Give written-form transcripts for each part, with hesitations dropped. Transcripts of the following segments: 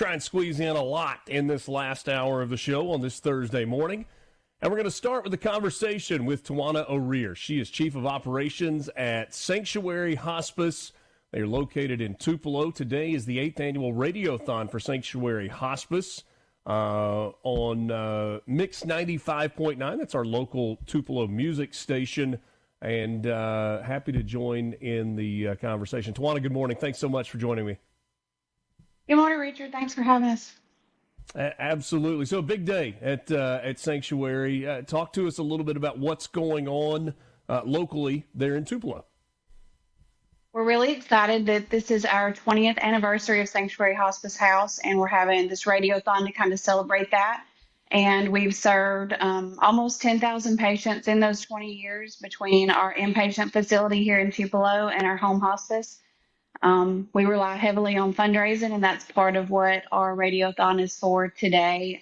Try and squeeze in a lot in this last hour of the show on this Thursday morning. And we're going to start with a conversation with Tiwana O'Rear. She is Chief of Operations at Sanctuary Hospice. They are located in Tupelo. Today is the 8th annual Radiothon for Sanctuary Hospice on Mix 95.9. That's our local Tupelo music station. And happy to join in the conversation. Tiwana, good morning. Thanks so much for joining me. Good morning, Richard. Thanks for having us. Absolutely. So a big day at Sanctuary. Talk to us a little bit about what's going on locally there in Tupelo. We're really excited that this is our 20th anniversary of Sanctuary Hospice House, and we're having this radiothon to kind of celebrate that. And we've served almost 10,000 patients in those 20 years between our inpatient facility here in Tupelo and our home hospice. We rely heavily on fundraising, and that's part of what our radiothon is for today.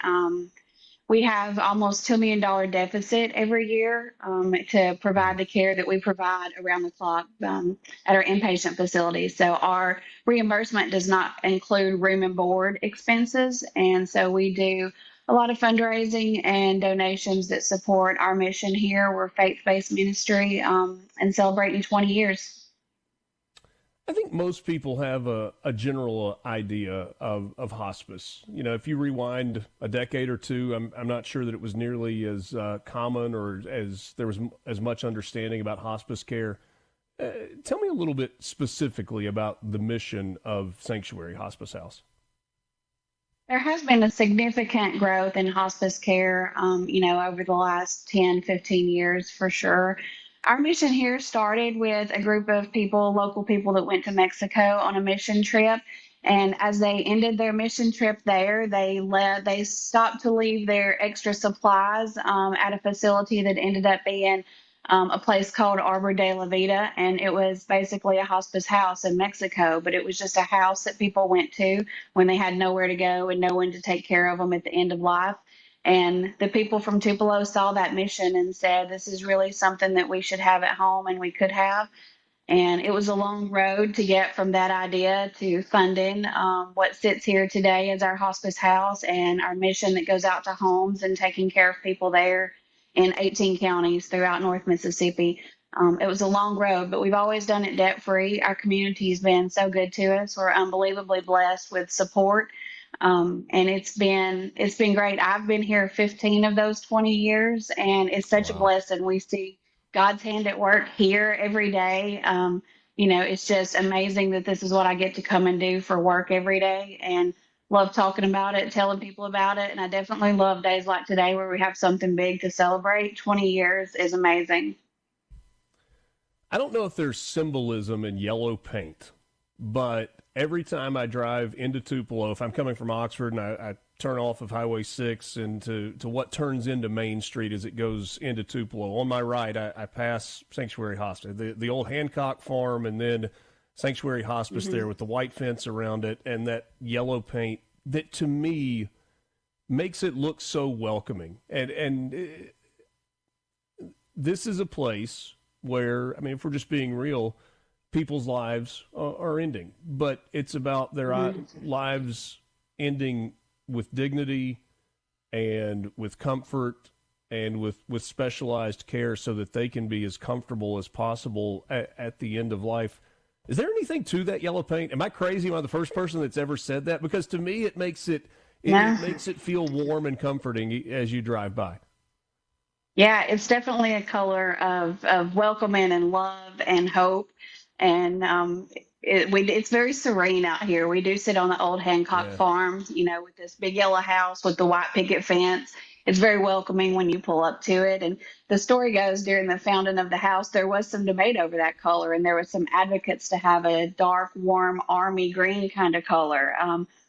We have almost $2 million deficit every year to provide the care that we provide around the clock at our inpatient facility. So our reimbursement does not include room and board expenses. And so we do a lot of fundraising and donations that support our mission here. We're a faith-based ministry and celebrating 20 years. I think most people have a general idea of hospice. You know, if you rewind a decade or two, I'm not sure that it was nearly as common or as there was as much understanding about hospice care. Tell me a little bit specifically about the mission of Sanctuary Hospice House. There has been a significant growth in hospice care, over the last 10, 15 years for sure. Our mission here started with a group of people, local people that went to Mexico on a mission trip. And as they ended their mission trip there, they stopped to leave their extra supplies at a facility that ended up being a place called Arbor de la Vida. And it was basically a hospice house in Mexico, but it was just a house that people went to when they had nowhere to go and no one to take care of them at the end of life. And the people from Tupelo saw that mission and said, this is really something that we should have at home and we could have. And it was a long road to get from that idea to funding what sits here today as our hospice house and our mission that goes out to homes and taking care of people there in 18 counties throughout North Mississippi. It was a long road, but we've always done it debt-free. Our community has been so good to us. We're unbelievably blessed with support. And it's been great. I've been here 15 of those 20 years, and it's such a blessing. We see God's hand at work here every day. It's just amazing that this is what I get to come and do for work every day, and love talking about it, telling people about it. And I definitely love days like today where we have something big to celebrate. 20 years is amazing. I don't know if there's symbolism in yellow paint, but every time I drive into Tupelo, if I'm coming from Oxford and I turn off of Highway 6 into what turns into Main Street as it goes into Tupelo, on my right, I pass Sanctuary Hospice, the old Hancock Farm, and then Sanctuary Hospice there with the white fence around it and that yellow paint that to me makes it look so welcoming. And this is a place where, I mean, if we're just being real, people's lives are ending, but it's about their lives ending with dignity and with comfort and with specialized care so that they can be as comfortable as possible at the end of life. Is there anything to that yellow paint? Am I crazy? Am I the first person that's ever said that? Because to me, it makes it feel warm and comforting as you drive by. Yeah, it's definitely a color of welcoming and love and hope. And it's very serene out here. We do sit on the old Hancock Farm, with this big yellow house with the white picket fence. It's very welcoming when you pull up to it. And the story goes during the founding of the house, there was some debate over that color. And there was some advocates to have a dark, warm, army green kind of color.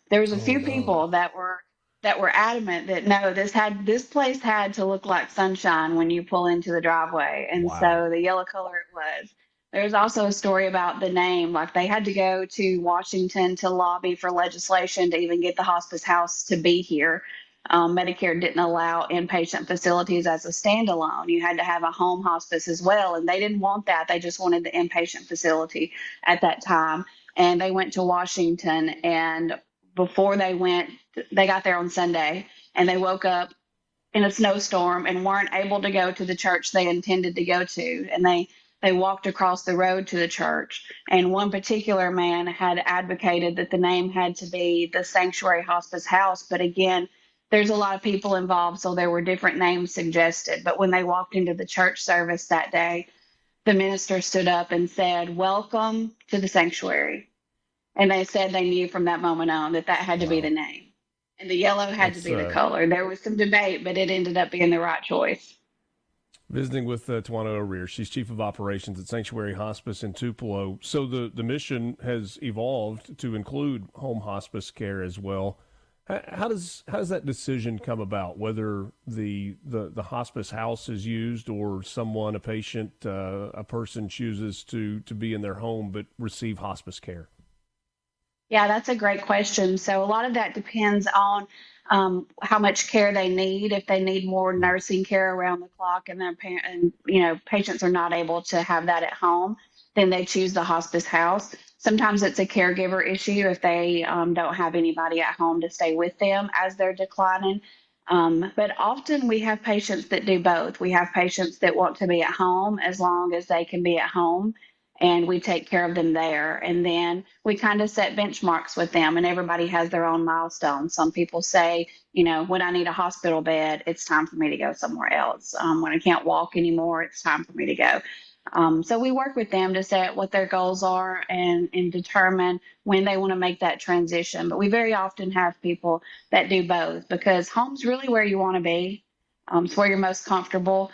There was a few people that were adamant that no, this place had to look like sunshine when you pull into the driveway. And so the yellow color it was. There's also a story about the name, like they had to go to Washington to lobby for legislation to even get the hospice house to be here. Medicare didn't allow inpatient facilities as a standalone. You had to have a home hospice as well, and they didn't want that. They just wanted the inpatient facility at that time. And they went to Washington, and before they got there on Sunday, and they woke up in a snowstorm and weren't able to go to the church they intended to go to. And they walked across the road to the church. And one particular man had advocated that the name had to be the Sanctuary Hospice House. But again, there's a lot of people involved, so there were different names suggested. But when they walked into the church service that day, the minister stood up and said, "Welcome to the sanctuary." And they said they knew from that moment on that had to be the name. And the yellow had to be the color. There was some debate, but it ended up being the right choice. Visiting with Tiwana O'Rear. She's Chief of Operations at Sanctuary Hospice in Tupelo. So the mission has evolved to include home hospice care as well. How does that decision come about, whether the hospice house is used or a patient, a person chooses to be in their home but receive hospice care? Yeah, that's a great question. So a lot of that depends on how much care they need. If they need more nursing care around the clock, and patients are not able to have that at home, then they choose the hospice house. Sometimes it's a caregiver issue if they don't have anybody at home to stay with them as they're declining. But often we have patients that do both. We have patients that want to be at home as long as they can be at home, and we take care of them there. And then we kind of set benchmarks with them, and everybody has their own milestones. Some people say, when I need a hospital bed, it's time for me to go somewhere else. When I can't walk anymore, it's time for me to go. So we work with them to set what their goals are and determine when they want to make that transition. But we very often have people that do both, because home's really where you want to be. It's where you're most comfortable.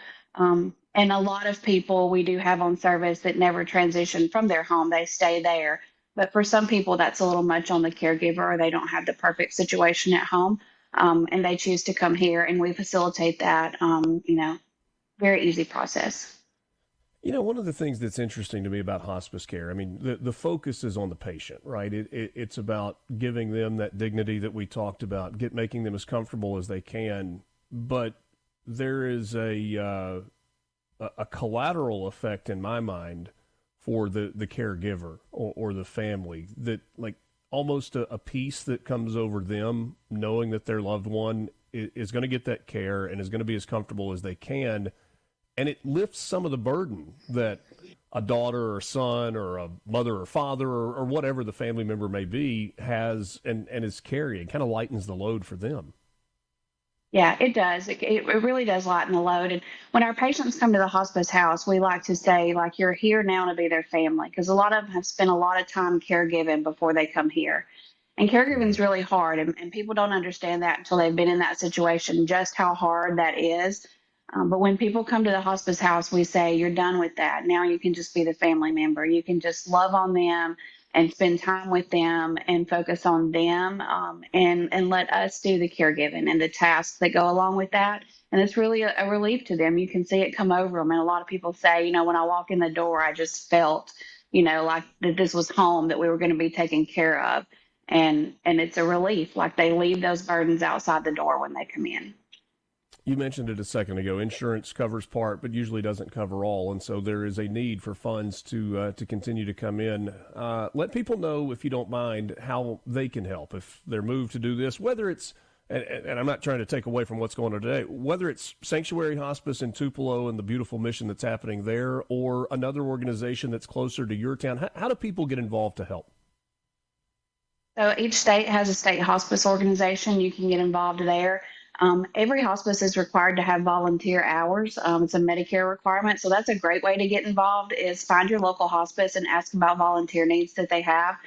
And a lot of people we do have on service that never transition from their home. They stay there. But for some people, that's a little much on the caregiver, or they don't have the perfect situation at home, and they choose to come here, and we facilitate that, very easy process. One of the things that's interesting to me about hospice care, I mean, the focus is on the patient, right? It's about giving them that dignity that we talked about, making them as comfortable as they can. But there is a collateral effect in my mind for the caregiver or the family, that like almost a peace that comes over them knowing that their loved one is going to get that care and is going to be as comfortable as they can. And it lifts some of the burden that a daughter or son or a mother or father or whatever the family member may be has and is carrying. Kind of lightens the load for them. Yeah, it does. It really does lighten the load. And when our patients come to the hospice house, we like to say, like, you're here now to be their family, because a lot of them have spent a lot of time caregiving before they come here. And caregiving is really hard, and people don't understand that until they've been in that situation, just how hard that is. But when people come to the hospice house, we say, you're done with that. Now you can just be the family member. You can just love on them and spend time with them and focus on them, and let us do the caregiving and the tasks that go along with that. And it's really a relief to them. You can see it come over them. And a lot of people say, when I walk in the door, I just felt, like that this was home, that we were going to be taken care of. And it's a relief. Like, they leave those burdens outside the door when they come in. You mentioned it a second ago. Insurance covers part, but usually doesn't cover all, and so there is a need for funds to continue to come in. Let people know, if you don't mind, how they can help if they're moved to do this. Whether it's, and I'm not trying to take away from what's going on today, whether it's Sanctuary Hospice in Tupelo and the beautiful mission that's happening there, or another organization that's closer to your town. How do people get involved to help? So each state has a state hospice organization. You can get involved there. Every hospice is required to have volunteer hours. It's a Medicare requirement. So that's a great way to get involved, is find your local hospice and ask about volunteer needs that they have.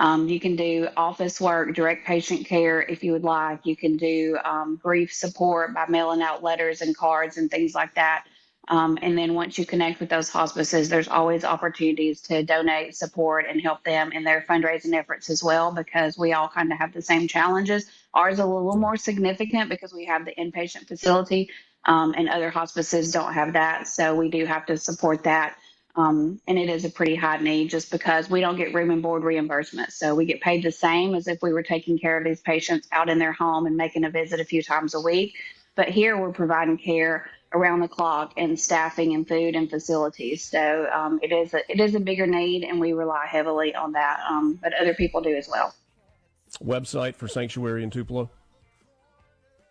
You can do office work, direct patient care if you would like. You can do grief support by mailing out letters and cards and things like that. And then once you connect with those hospices, there's always opportunities to donate, support, and help them in their fundraising efforts as well, because we all kind of have the same challenges. Ours is a little more significant because we have the inpatient facility, and other hospices don't have that. So we do have to support that. And it is a pretty high need, just because we don't get room and board reimbursement. So we get paid the same as if we were taking care of these patients out in their home and making a visit a few times a week. But here we're providing care around the clock and staffing and food and facilities. So it is a bigger need, and we rely heavily on that. But other people do as well. Website for Sanctuary in Tupelo?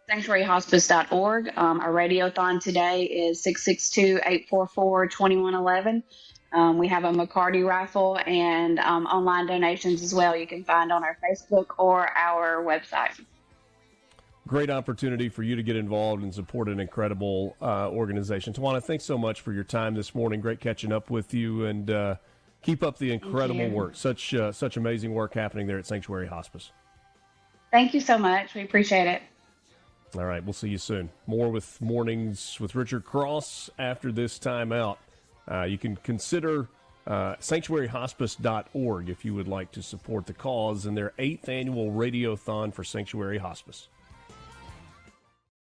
SanctuaryHospice.org. Our radiothon today is 662-844-2111. We have a McCarty raffle and online donations as well. You can find on our Facebook or our website. Great opportunity for you to get involved and support an incredible organization. Tiwana, thanks so much for your time this morning. Great catching up with you, and keep up the incredible work. Such amazing work happening there at Sanctuary Hospice. Thank you so much. We appreciate it. All right, we'll see you soon. More with Mornings with Richard Cross after this time out. You can consider sanctuaryhospice.org if you would like to support the cause and their 8th annual Radiothon for Sanctuary Hospice.